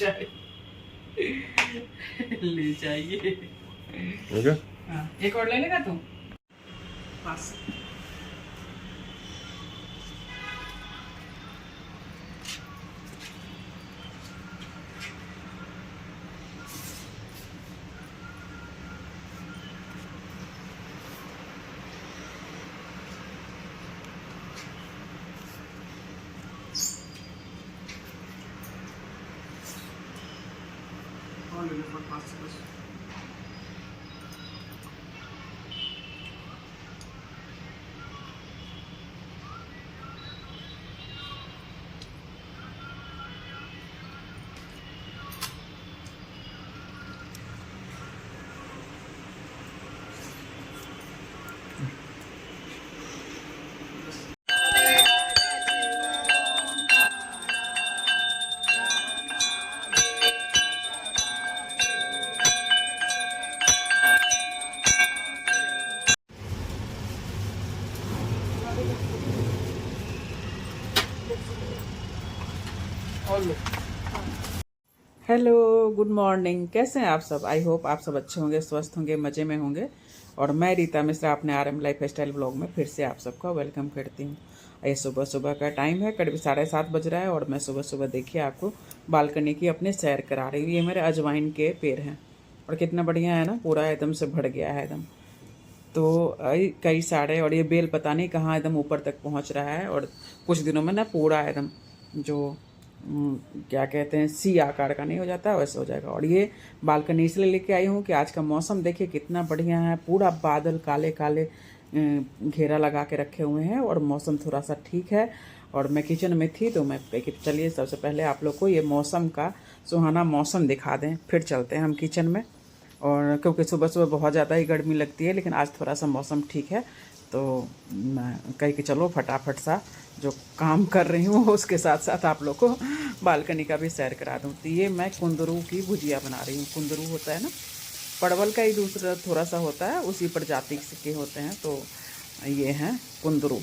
चाय ले जाइए। ओके। हाँ, एक और ले लेगा तू बस। और ले लो फटाफट से बस। Hello, good morning. कैसे हैं आप सब? आई होप आप सब अच्छे होंगे, स्वस्थ होंगे, मज़े में होंगे। और मैं रीता मिश्रा अपने RM लाइफ स्टाइल ब्लॉग में फिर से आप सबका वेलकम करती हूँ। ये सुबह सुबह का टाइम है, करीब 7:30 बज रहा है और मैं सुबह सुबह देखिए आपको बालकनी की अपने सैर करा रही हूँ। ये मेरे अजवाइन के पेड़ हैं और कितना बढ़िया है ना, पूरा एकदम से भर गया है एकदम। तो कई सारे, और ये बेल पता नहीं कहाँ एकदम ऊपर तक पहुँच रहा है और कुछ दिनों में ना पूरा एकदम जो क्या कहते हैं सी आकार का नहीं हो जाता वैसे हो जाएगा। और ये बालकनी इसलिए लेके आई हूँ कि आज का मौसम देखिए कितना बढ़िया है, पूरा बादल काले काले घेरा लगा के रखे हुए हैं और मौसम थोड़ा सा ठीक है। और मैं किचन में थी तो मैं चलिए सबसे पहले आप लोग को ये मौसम का सुहाना मौसम दिखा दें, फिर चलते हैं हम किचन में। और क्योंकि सुबह सुबह बहुत ज़्यादा ही गर्मी लगती है, लेकिन आज थोड़ा सा मौसम ठीक है तो मैं कही कि चलो फटाफट सा जो काम कर रही हूँ उसके साथ साथ आप लोग को बालकनी का भी सैर करा दूँ। तो ये मैं कुंदरू की भुजिया बना रही हूँ। कुंदरू होता है ना, परवल का ही दूसरा थोड़ा सा होता है, उसी प्रजाति के होते हैं। तो ये हैं कुंदरू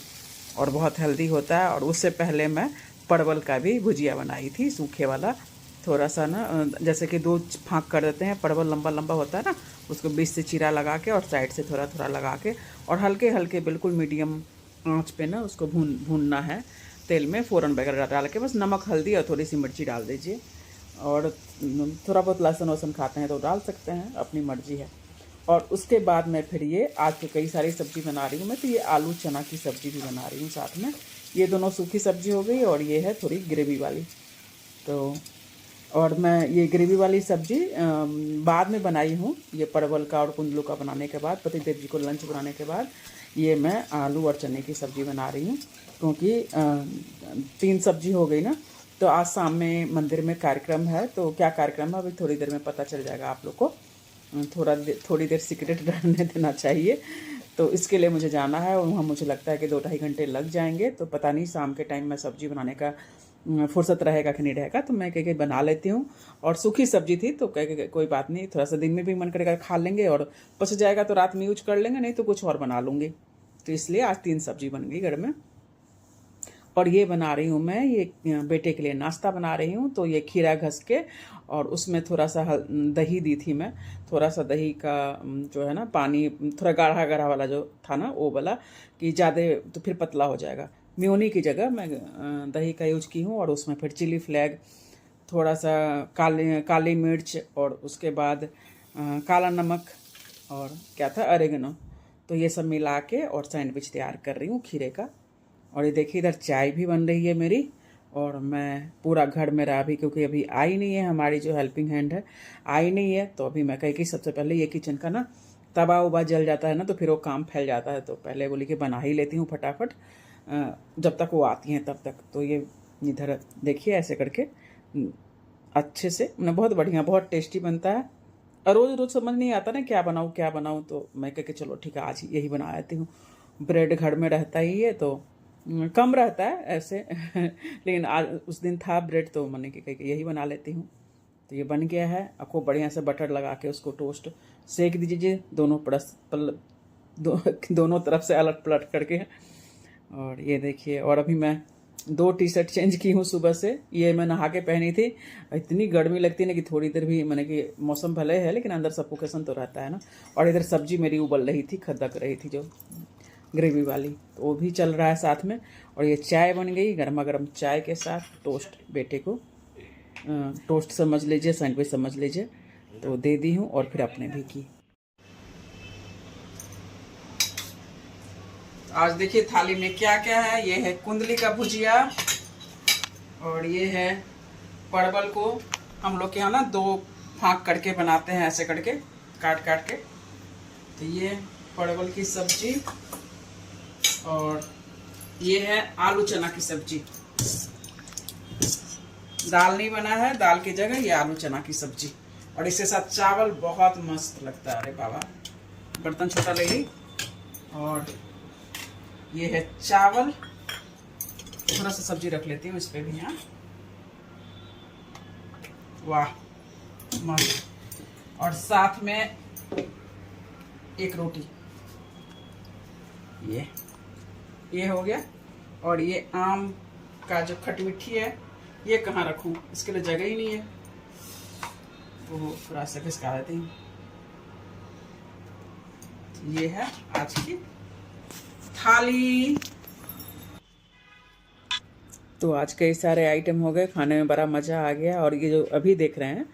और बहुत हेल्दी होता है। और उससे पहले मैं परवल का भी भुजिया बनाई थी, सूखे वाला। थोड़ा सा ना जैसे कि 2 फाँक कर देते हैं, परवल लंबा लंबा होता है ना, उसको बीच से चीरा लगा के और साइड से थोड़ा थोड़ा लगा के और हल्के हल्के बिल्कुल मीडियम आंच पे ना उसको भूनना है तेल में, फ़ौरन वगैरह डाल के, बस नमक हल्दी और थोड़ी सी मिर्ची डाल दीजिए। और थोड़ा बहुत लहसुन वसन खाते हैं तो डाल सकते हैं, अपनी मर्जी है। और उसके बाद मैं फिर ये आज तो कई सारी सब्ज़ी बना रही हूँ मैं, तो ये आलू चना की सब्ज़ी भी बना रही हूँ साथ में। ये दोनों सूखी सब्ज़ी हो गई और ये है थोड़ी ग्रेवी वाली। तो और मैं ये ग्रेवी वाली सब्ज़ी बाद में बनाई हूँ, ये परवल का और कुंदरू का बनाने के बाद, पतिदेव जी को लंच बनाने के बाद ये मैं आलू और चने की सब्ज़ी बना रही हूँ। क्योंकि 3 सब्ज़ी हो गई ना, तो आज शाम में मंदिर में कार्यक्रम है। तो क्या कार्यक्रम है अभी थोड़ी देर में पता चल जाएगा आप लोग को। थोड़ी देर सीक्रेट रहने देना चाहिए। तो इसके लिए मुझे जाना है और वहाँ मुझे लगता है कि 2-2.5 घंटे लग जाएंगे। तो पता नहीं शाम के टाइम में सब्ज़ी बनाने का फुर्सत रहेगा कि नहीं रहेगा, तो मैं कह बना लेती हूँ। और सूखी सब्जी थी तो कह कोई बात नहीं, थोड़ा सा दिन में भी मन करेगा खा लेंगे और बच जाएगा तो रात में यूज कर लेंगे, नहीं तो कुछ और बना लूँगी। तो इसलिए आज 3 सब्जी बन गई घर में। और ये बना रही हूँ मैं, ये बेटे के लिए नाश्ता बना रही हूँ। तो ये खीरा घस के और उसमें थोड़ा सा दही दी थी मैं, थोड़ा सा दही का जो है ना पानी, थोड़ा गाढ़ा गाढ़ा वाला जो था ना वो वाला, कि ज़्यादा तो फिर पतला हो जाएगा। म्योनी की जगह मैं दही का यूज की हूँ। और उसमें फिर चिली फ्लैग, थोड़ा सा काली मिर्च और उसके बाद काला नमक और क्या था अरेगनो, तो ये सब मिला के और सैंडविच तैयार कर रही हूँ खीरे का। और ये देखिए इधर चाय भी बन रही है मेरी। और मैं पूरा घर मेरा अभी, क्योंकि अभी आई नहीं है हमारी जो हेल्पिंग हैंड है, आई नहीं है, तो अभी मैं कही कि सबसे पहले ये किचन का ना तवा उबा जल जाता है ना तो फिर वो काम फैल जाता है, तो पहले बोली कि बना ही लेती हूँ फटाफट जब तक वो आती हैं तब तक। तो ये इधर देखिए ऐसे करके अच्छे से ना, बहुत बढ़िया बहुत टेस्टी बनता है। और रोज़ रोज़ समझ नहीं आता ना क्या बनाऊँ, तो मैं कह के चलो ठीक है आज यही बना लेती हूँ। ब्रेड घर में रहता ही है तो कम रहता है ऐसे लेकिन आज उस दिन था ब्रेड तो मैंने कहा कि यही बना लेती हूँ। तो ये बन गया है। आपको बढ़िया से बटर लगा के उसको टोस्ट सेक दीजिए दोनों तरफ से अलट पलट करके। और ये देखिए, और अभी मैं 2 टी शर्ट चेंज की हूँ सुबह से। ये मैं नहा के पहनी थी। इतनी गर्मी लगती है ना कि थोड़ी देर भी मैंने कि मौसम भले है लेकिन अंदर सफोकेशन तो रहता है ना। और इधर सब्जी मेरी उबल रही थी, खदक रही थी जो ग्रेवी वाली, तो वो भी चल रहा है साथ में। और ये चाय बन गई, गर्मा गर्म चाय के साथ टोस्ट। बेटे को टोस्ट समझ लीजिए, सैंडविच समझ लीजिए, तो दे दी हूँ और फिर अपने भी की। आज देखिए थाली में क्या क्या है। ये है कुंदली का भुजिया और ये है परवल को हम लोग के यहाँ ना 2 फाँक करके बनाते हैं, ऐसे करके काट काट के। तो ये परवल की सब्जी और ये है आलू चना की सब्जी। दाल नहीं बना है, दाल की जगह ये आलू चना की सब्जी और इसके साथ चावल बहुत मस्त लगता है। अरे बाबा, बर्तन छोटा ले ली। और ये है चावल, थोड़ा सा सब्जी रख लेती हूँ इस पे भी। यहाँ वाह मस्त। और साथ में एक रोटी, ये हो गया। और ये आम का जो खट मिट्ठी है, ये कहाँ रखूँ, इसके लिए जगह ही नहीं है, तो थोड़ा सा खिसका देती हूँ। ये है आज की थाली। तो आज कई सारे आइटम हो गए, खाने में बड़ा मज़ा आ गया। और ये जो अभी देख रहे हैं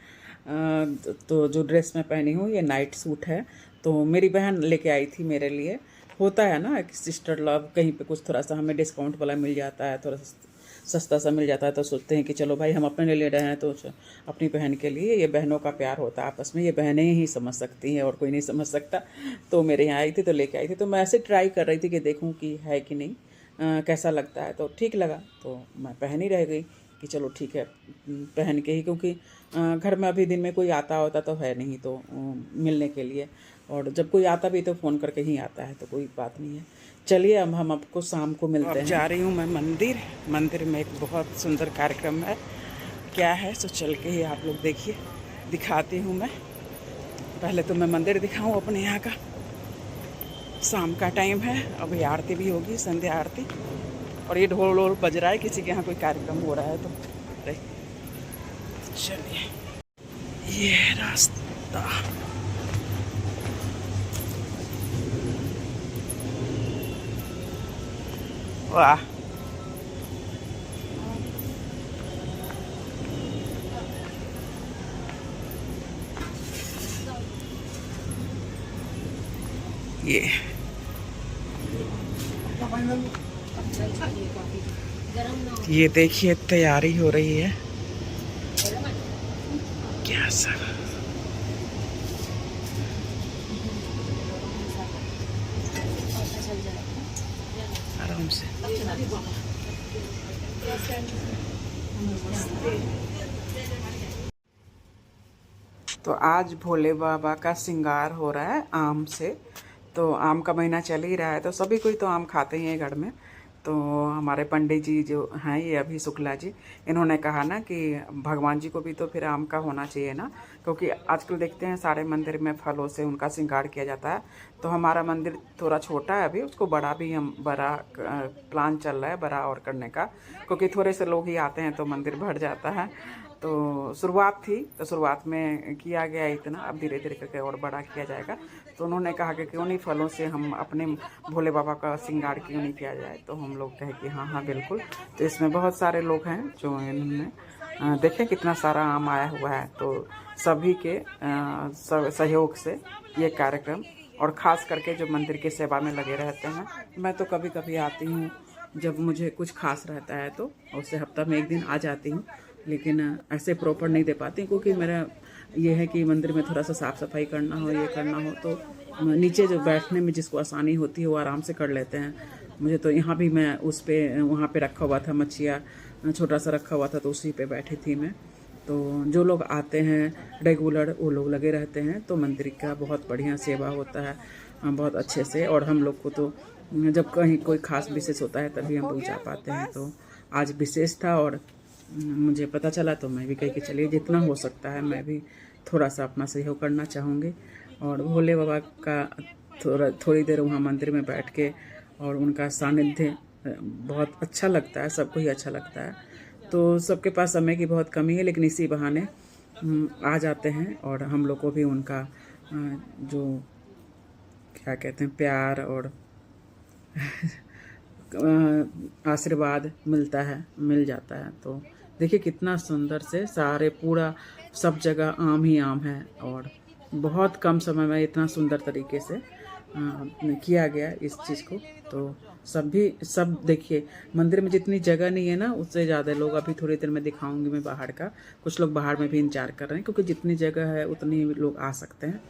तो जो ड्रेस मैं पहनी हूँ ये नाइट सूट है। तो मेरी बहन लेके आई थी मेरे लिए। होता है ना कि सिस्टर लव, कहीं पे कुछ थोड़ा सा हमें डिस्काउंट वाला मिल जाता है, थोड़ा सस्ता सा मिल जाता है, तो सोचते हैं कि चलो भाई हम अपने लिए ले रहे हैं तो अपनी बहन के लिए। ये बहनों का प्यार होता है आपस में, ये बहनें ही समझ सकती हैं और कोई नहीं समझ सकता। तो मेरे यहाँ आई थी तो लेके आई थी। तो मैं ऐसे ट्राई कर रही थी कि देखूँ कि है कि नहीं, कैसा लगता है। तो ठीक लगा तो मैं पहन ही रह गई कि चलो ठीक है पहन के ही, क्योंकि घर में अभी दिन में कोई आता होता तो है नहीं तो मिलने के लिए, और जब कोई आता भी तो फ़ोन करके ही आता है, तो कोई बात नहीं है। चलिए अब हम आपको शाम को मिलते हैं। जा रही हूँ मैं मंदिर में एक बहुत सुंदर कार्यक्रम है। क्या है सो चल के ही आप लोग देखिए, दिखाती हूँ मैं। पहले तो मैं मंदिर दिखाऊँ अपने यहाँ का। शाम का टाइम है, अभी आरती भी होगी, संध्या आरती। और ये ढोल वोल बज रहा है, किसी के यहाँ कोई कार्यक्रम हो रहा है तो। चलिए ये रास्ता, वाह ये देखिए तैयारी हो रही है क्या सर। आराम से। तो आज भोले बाबा का श्रृंगार हो रहा है आम से। तो आम का महीना चल ही रहा है तो सभी कोई तो आम खाते ही हैं घर में। तो हमारे पंडित जी जो हैं, ये अभी शुक्ला जी, इन्होंने कहा ना कि भगवान जी को भी तो फिर आम का होना चाहिए ना, क्योंकि आजकल देखते हैं सारे मंदिर में फलों से उनका श्रृंगार किया जाता है। तो हमारा मंदिर थोड़ा छोटा है अभी, उसको बड़ा प्लान चल रहा है बड़ा और करने का, क्योंकि थोड़े से लोग ही आते हैं तो मंदिर भर जाता है। तो शुरुआत थी तो शुरुआत में किया गया इतना, अब धीरे धीरे करके और बड़ा किया जाएगा। तो उन्होंने कहा कि क्यों नहीं फलों से हम अपने भोले बाबा का श्रृंगार क्यों नहीं किया जाए। तो हम लोग कहे कि हाँ हाँ बिल्कुल। तो इसमें बहुत सारे लोग हैं जो इन्होंने देखें कितना सारा आम आया हुआ है। तो सभी के सहयोग से ये कार्यक्रम, और ख़ास करके जो मंदिर की सेवा में लगे रहते हैं। मैं तो कभी कभी आती हूँ जब मुझे कुछ खास रहता है, तो उससे हफ्ता में एक दिन आ जाती हूँ, लेकिन ऐसे प्रॉपर नहीं दे पाती, क्योंकि मेरा ये है कि मंदिर में थोड़ा सा साफ़ सफाई करना हो, ये करना हो, तो नीचे जो बैठने में जिसको आसानी होती है वो आराम से कर लेते हैं। मुझे तो यहाँ भी मैं उस पे वहाँ पे रखा हुआ था, मच्छिया छोटा सा रखा हुआ था, तो उसी पे बैठी थी मैं। तो जो लोग आते हैं रेगुलर वो लोग लगे रहते हैं। तो मंदिर का बहुत बढ़िया सेवा होता है, बहुत अच्छे से। और हम लोग को तो जब कहीं कोई खास विशेष होता है तभी हम लोग जा पाते हैं। तो आज विशेष था और मुझे पता चला तो मैं भी कही कि चलिए जितना हो सकता है मैं भी थोड़ा सा अपना सहयोग करना चाहूँगी। और भोले बाबा का थोड़ी देर वहाँ मंदिर में बैठ के और उनका सानिध्य बहुत अच्छा लगता है, सबको ही अच्छा लगता है। तो सबके पास समय की बहुत कमी है, लेकिन इसी बहाने आ जाते हैं और हम लोग को भी उनका जो क्या कहते हैं प्यार और आशीर्वाद मिल जाता है। तो देखिए कितना सुंदर से सारे पूरा सब जगह आम ही आम है और बहुत कम समय में इतना सुंदर तरीके से किया गया इस चीज़ को। तो सब देखिए मंदिर में जितनी जगह नहीं है ना, उससे ज़्यादा लोग, अभी थोड़ी देर में दिखाऊंगी मैं बाहर का, कुछ लोग बाहर में भी इंतजार कर रहे हैं क्योंकि जितनी जगह है उतनी लोग आ सकते हैं।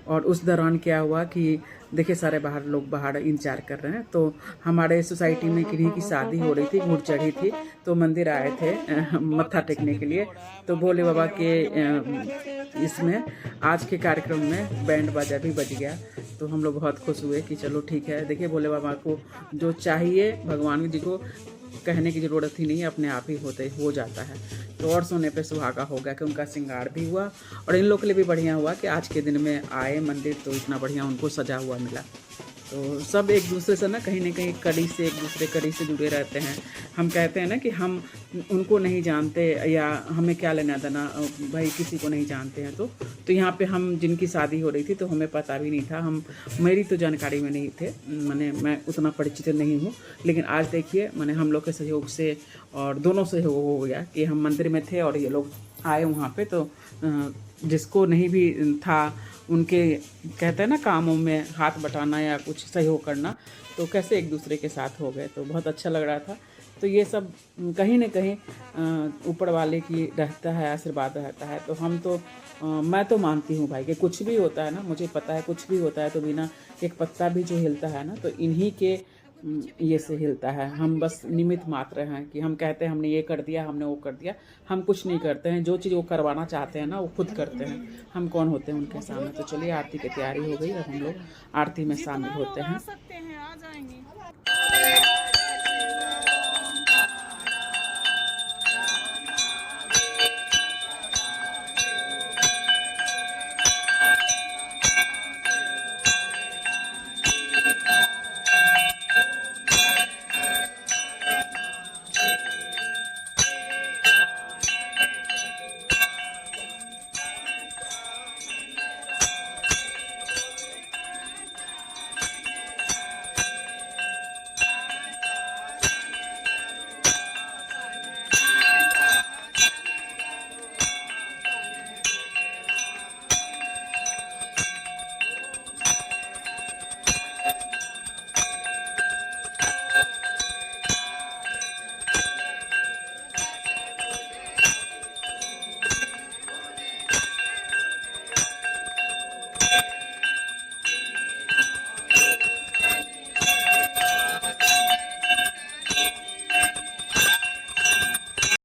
और उस दौरान क्या हुआ कि देखिए सारे लोग बाहर इंतजार कर रहे हैं। तो हमारे सोसाइटी में किन्हीं की शादी हो रही थी, मुड़ चढ़ी थी, तो मंदिर आए थे मत्था टेकने के लिए। तो भोले बाबा के इसमें आज के कार्यक्रम में बैंड बाजा भी बज गया। तो हम लोग बहुत खुश हुए कि चलो ठीक है। देखिए भोले बाबा को जो चाहिए भगवान जी को कहने की ज़रूरत ही नहीं है, अपने आप ही हो जाता है। तो और सोने पे सुहागा हो गया कि उनका श्रृंगार भी हुआ और इन लोग के लिए भी बढ़िया हुआ कि आज के दिन में आए मंदिर तो इतना बढ़िया उनको सजा हुआ मिला। तो सब एक दूसरे से ना कहीं एक दूसरे कड़ी से जुड़े रहते हैं। हम कहते हैं ना कि हम उनको नहीं जानते या हमें क्या लेना देना, भाई किसी को नहीं जानते हैं। तो यहाँ पे हम जिनकी शादी हो रही थी तो हमें पता भी नहीं था, मेरी तो जानकारी में नहीं थे, मैं उतना परिचित नहीं हूँ। लेकिन आज देखिए हम लोग के सहयोग से और दोनों सहयोग हो गया कि हम मंदिर में थे और ये लोग आए वहाँ पे। तो जिसको नहीं भी था उनके कहते हैं ना कामों में हाथ बटाना या कुछ सहयोग करना, तो कैसे एक दूसरे के साथ हो गए। तो बहुत अच्छा लग रहा था। तो ये सब कहीं न कहीं ऊपर वाले की रहता है, आशीर्वाद रहता है। तो मैं तो मानती हूँ भाई कि कुछ भी होता है ना, मुझे पता है कुछ भी होता है तो बिना एक पत्ता भी जो हिलता है ना, तो इन्हीं के ये से हिलता है। हम बस निमित्त मात्र हैं कि हम कहते हैं हमने ये कर दिया, हमने वो कर दिया। हम कुछ नहीं करते हैं, जो चीज़ वो करवाना चाहते हैं ना वो खुद करते हैं। हम कौन होते हैं उनके सामने। तो चलिए आरती की तैयारी हो गई, अब हम लोग आरती में शामिल होते हैं।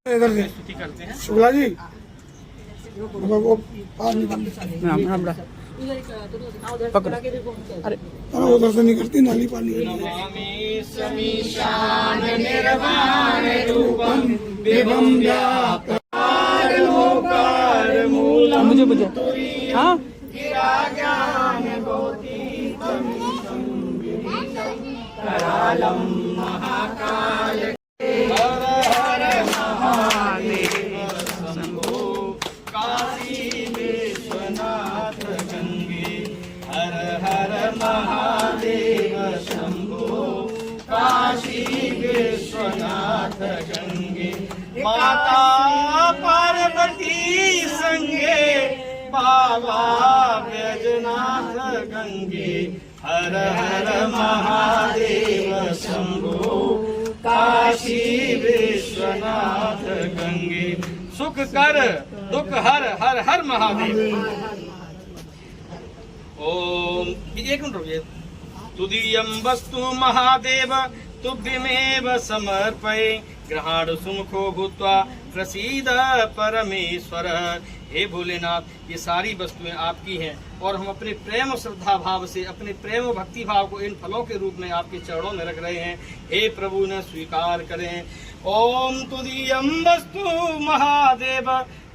इधर से शुक्ला जी वो पकड़ो। अरे उधर से निकलती नाली पानी मुझे हाँ माता पार्वती संगे बाबा बैजनाथ गंगे हर हर महादेव शंभो काशी विश्वनाथ गंगे सुख कर दुख हर हर हर महादेव। ओम एक मिनट रुकिए। तुदीयं वस्तु महादेव तुभ्यमेव समर्पये ग्रहाण सुमुखो भूत्वा प्रसीद परमेश्वर। हे भोलेनाथ, ये सारी वस्तुएं आपकी हैं और हम अपने प्रेम और श्रद्धा भाव से अपने प्रेम और भक्ति भाव को इन फलों के रूप में आपके चरणों में रख रहे हैं। हे प्रभु ने स्वीकार करें। ओम तुदीयं वस्तु महादेव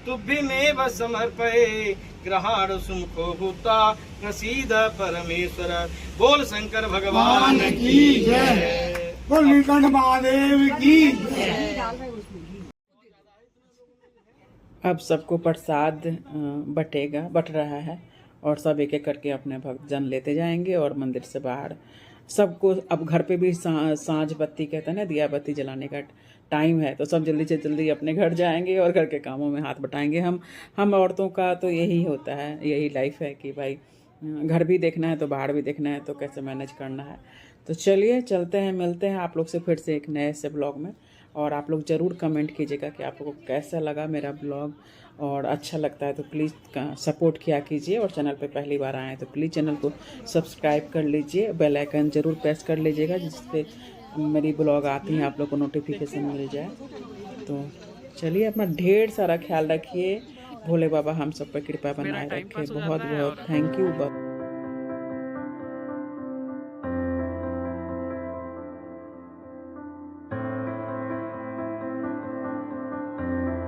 तुभ्यमेव समर्पये ग्रहाण सुमुखो भूत्वा प्रसीद परमेश्वर। बोल शंकर भगवान की जय। बोल नीलकंठ महादेव की। अब सबको प्रसाद बट रहा है और सब एक एक करके अपने भक्तजन लेते जाएंगे और मंदिर से बाहर सबको अब घर पे भी सांझ बत्ती कहते हैं ना, दिया बत्ती जलाने का टाइम है, तो सब जल्दी से जल्दी अपने घर जाएंगे और घर के कामों में हाथ बटाएंगे। हम औरतों का तो यही होता है, यही लाइफ है कि भाई घर भी देखना है तो बाहर भी देखना है, तो कैसे मैनेज करना है। तो चलिए चलते हैं, मिलते हैं आप लोग से फिर से एक नए से ब्लॉग में। और आप लोग ज़रूर कमेंट कीजिएगा कि आप लोगों को कैसा लगा मेरा ब्लॉग, और अच्छा लगता है तो प्लीज़ सपोर्ट किया कीजिए। और चैनल पे पहली बार आए हैं तो प्लीज़ चैनल को सब्सक्राइब कर लीजिए, बेल आइकन ज़रूर प्रेस कर लीजिएगा जिससे मेरी ब्लॉग आती हैं आप लोग को नोटिफिकेशन मिल जाए। तो चलिए अपना ढेर सारा ख्याल रखिए, भोले बाबा हम सब पर कृपा बनाए रखे। बहुत बहुत थैंक यू।